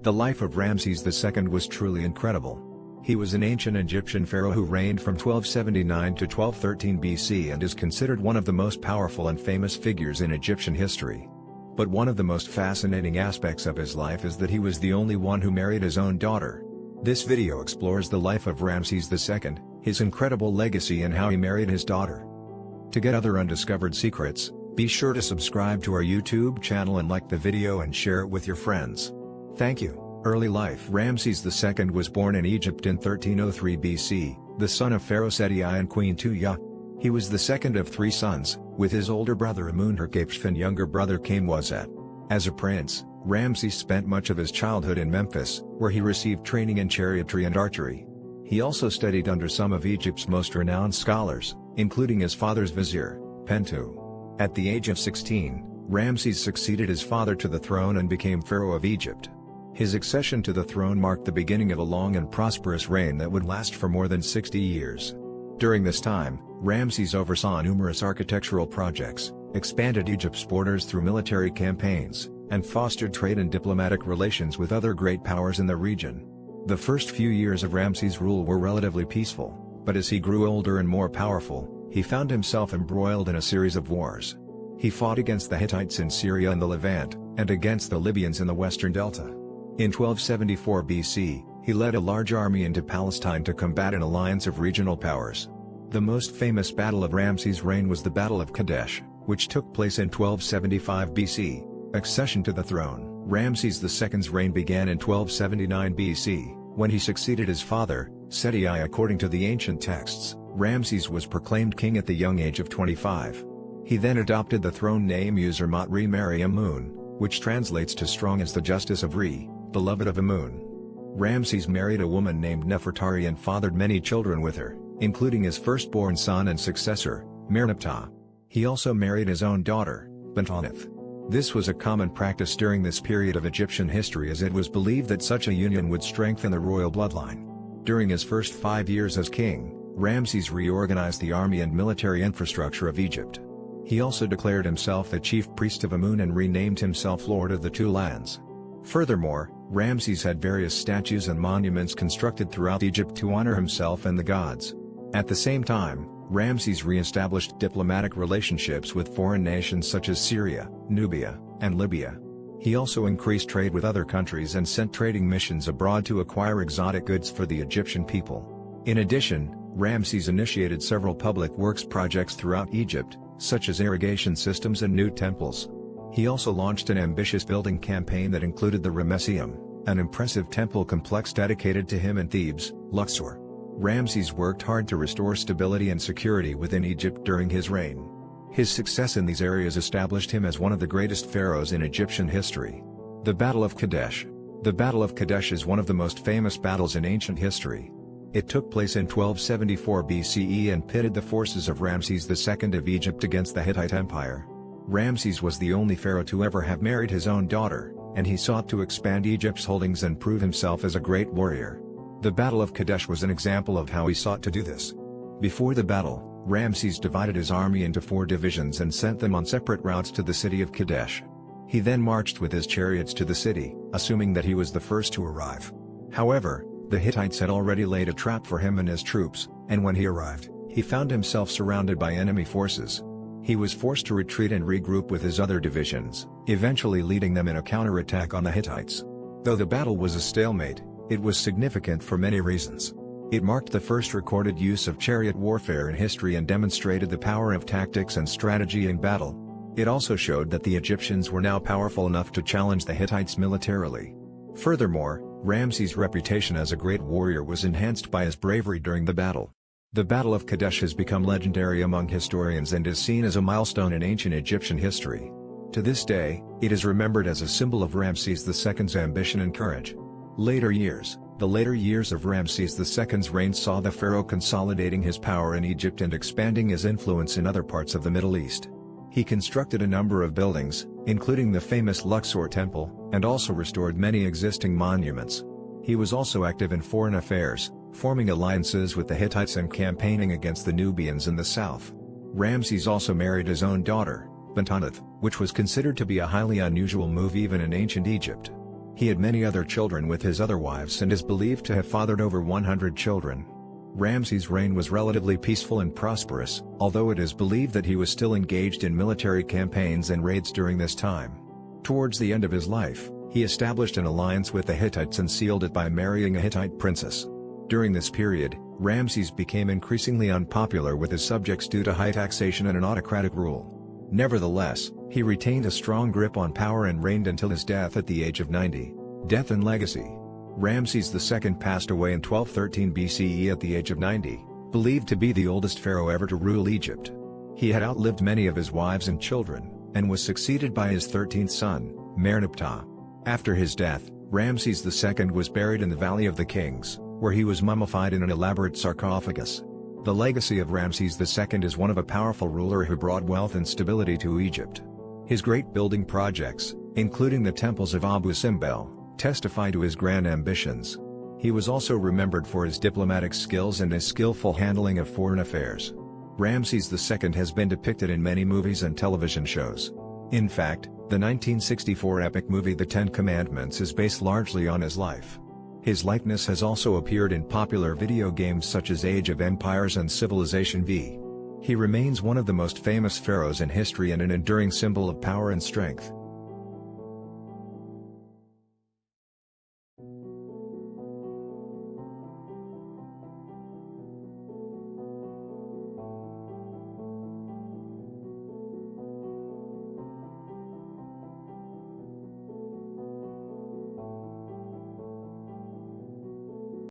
The life of Ramses II was truly incredible. He was an ancient Egyptian pharaoh who reigned from 1279 to 1213 BC and is considered one of the most powerful and famous figures in Egyptian history. But one of the most fascinating aspects of his life is that he was the only one who married his own daughter. This video explores the life of Ramses II, his incredible legacy and how he married his daughter. To get other undiscovered secrets, be sure to subscribe to our YouTube channel and like the video and share it with your friends. Thank you. Early life. Ramses II was born in Egypt in 1303 BC, the son of Pharaoh Seti I and Queen Tuya. He was the second of three sons, with his older brother Amun-Herkhepshf and younger brother Kamwazet. As a prince, Ramses spent much of his childhood in Memphis, where he received training in chariotry and archery. He also studied under some of Egypt's most renowned scholars, including his father's vizier, Pentu. At the age of 16, Ramses succeeded his father to the throne and became pharaoh of Egypt. His accession to the throne marked the beginning of a long and prosperous reign that would last for more than 60 years. During this time, Ramses oversaw numerous architectural projects, expanded Egypt's borders through military campaigns, and fostered trade and diplomatic relations with other great powers in the region. The first few years of Ramses' rule were relatively peaceful, but as he grew older and more powerful, he found himself embroiled in a series of wars. He fought against the Hittites in Syria and the Levant, and against the Libyans in the western delta. In 1274 BC, he led a large army into Palestine to combat an alliance of regional powers. The most famous battle of Ramses' reign was the Battle of Kadesh, which took place in 1275 BC. Accession to the throne. Ramses II's reign began in 1279 BC, when he succeeded his father, Seti I. According to the ancient texts, Ramses was proclaimed king at the young age of 25. He then adopted the throne name Usermat-Re-Mari Amun, which translates to strong as the justice of Re, beloved of Amun. Ramses married a woman named Nefertari and fathered many children with her, including his firstborn son and successor, Merneptah. He also married his own daughter, Bentoneth. This was a common practice during this period of Egyptian history, as it was believed that such a union would strengthen the royal bloodline. During his first 5 years as king, Ramses reorganized the army and military infrastructure of Egypt. He also declared himself the chief priest of Amun and renamed himself Lord of the Two Lands. Furthermore, Ramses had various statues and monuments constructed throughout Egypt to honor himself and the gods. At the same time, Ramses re-established diplomatic relationships with foreign nations such as Syria, Nubia, and Libya. He also increased trade with other countries and sent trading missions abroad to acquire exotic goods for the Egyptian people. In addition, Ramses initiated several public works projects throughout Egypt, such as irrigation systems and new temples. He also launched an ambitious building campaign that included the Ramesseum, an impressive temple complex dedicated to him in Thebes, Luxor. Ramses worked hard to restore stability and security within Egypt during his reign. His success in these areas established him as one of the greatest pharaohs in Egyptian history. The Battle of Kadesh. The Battle of Kadesh is one of the most famous battles in ancient history. It took place in 1274 BCE and pitted the forces of Ramses II of Egypt against the Hittite Empire. Ramses was the only pharaoh to ever have married his own daughter, and he sought to expand Egypt's holdings and prove himself as a great warrior. The Battle of Kadesh was an example of how he sought to do this. Before the battle, Ramses divided his army into 4 divisions and sent them on separate routes to the city of Kadesh. He then marched with his chariots to the city, assuming that he was the first to arrive. However, the Hittites had already laid a trap for him and his troops, and when he arrived, he found himself surrounded by enemy forces. He was forced to retreat and regroup with his other divisions, eventually leading them in a counterattack on the Hittites. Though the battle was a stalemate, it was significant for many reasons. It marked the first recorded use of chariot warfare in history and demonstrated the power of tactics and strategy in battle. It also showed that the Egyptians were now powerful enough to challenge the Hittites militarily. Furthermore, Ramses' reputation as a great warrior was enhanced by his bravery during the battle. The Battle of Kadesh has become legendary among historians and is seen as a milestone in ancient Egyptian history. To this day, it is remembered as a symbol of Ramses II's ambition and courage. The later years of Ramses II's reign saw the pharaoh consolidating his power in Egypt and expanding his influence in other parts of the Middle East. He constructed a number of buildings, including the famous Luxor Temple, and also restored many existing monuments. He was also active in foreign affairs, forming alliances with the Hittites and campaigning against the Nubians in the south. Ramses also married his own daughter, Bentoneth, which was considered to be a highly unusual move even in ancient Egypt. He had many other children with his other wives and is believed to have fathered over 100 children. Ramses' reign was relatively peaceful and prosperous, although it is believed that he was still engaged in military campaigns and raids during this time. Towards the end of his life, he established an alliance with the Hittites and sealed it by marrying a Hittite princess. During this period, Ramses became increasingly unpopular with his subjects due to high taxation and an autocratic rule. Nevertheless, he retained a strong grip on power and reigned until his death at the age of 90. Death and legacy. Ramses II passed away in 1213 BCE at the age of 90, believed to be the oldest pharaoh ever to rule Egypt. He had outlived many of his wives and children, and was succeeded by his 13th son, Merneptah. After his death, Ramses II was buried in the Valley of the Kings, where he was mummified in an elaborate sarcophagus. The legacy of Ramses II is one of a powerful ruler who brought wealth and stability to Egypt. His great building projects, including the temples of Abu Simbel, testify to his grand ambitions. He was also remembered for his diplomatic skills and his skillful handling of foreign affairs. Ramses II has been depicted in many movies and television shows. In fact, the 1964 epic movie The Ten Commandments is based largely on his life. His likeness has also appeared in popular video games such as Age of Empires and Civilization V. He remains one of the most famous pharaohs in history and an enduring symbol of power and strength.